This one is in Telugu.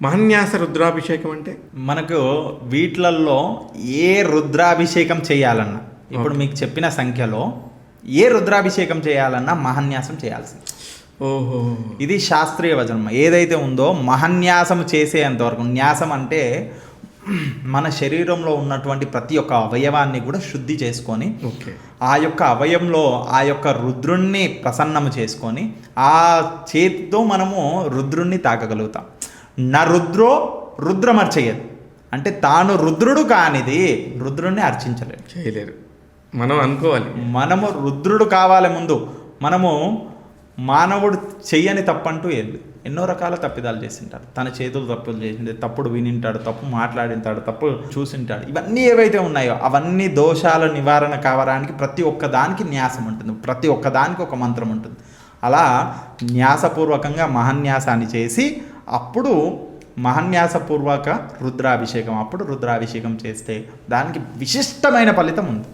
మహన్యాస రుద్రాభిషేకం అంటే మనకు వీటిలల్లో ఏ రుద్రాభిషేకం చేయాలన్నా, ఇప్పుడు మీకు చెప్పిన సంఖ్యలో ఏ రుద్రాభిషేకం చేయాలన్నా మహన్యాసం చేయాల్సింది. ఓహో, ఇది శాస్త్రీయ వచనం. ఏదైతే ఉందో మహన్యాసం చేసేంతవరకు, న్యాసం అంటే మన శరీరంలో ఉన్నటువంటి ప్రతి ఒక్క అవయవాన్ని కూడా శుద్ధి చేసుకొని, ఓకే, ఆ యొక్క అవయంలో ఆ యొక్క రుద్రుణ్ణి ప్రసన్నము చేసుకొని ఆ చేతితో మనము రుద్రుణ్ణి తాకగలుగుతాం. నా రుద్రో రుద్రమర్చయ్యదు అంటే తాను రుద్రుడు కానిది రుద్రుణ్ణి అర్చించలేడు, చేయలేరు. మనం అనుకోవాలి, మనము రుద్రుడు కావాలి. ముందు మనము మానవుడు చెయ్యని తప్పంటూ ఎన్నో రకాల తప్పిదాలు చేసింటాడు. తన చేతులు తప్పులు చేసిండే, తప్పుడు వినింటాడు, తప్పు మాట్లాడింటాడు, తప్పు చూసింటాడు. ఇవన్నీ ఏవైతే ఉన్నాయో అవన్నీ దోషాల నివారణ కావడానికి ప్రతి ఒక్క దానికి న్యాసం ఉంటుంది, ప్రతి ఒక్క దానికి ఒక మంత్రం ఉంటుంది. అలా న్యాసపూర్వకంగా మహన్యాసాన్ని చేసి అప్పుడు మహన్యాసపూర్వక రుద్రాభిషేకం, అప్పుడు రుద్రాభిషేకం చేస్తే దానికి విశిష్టమైన ఫలితం ఉంది.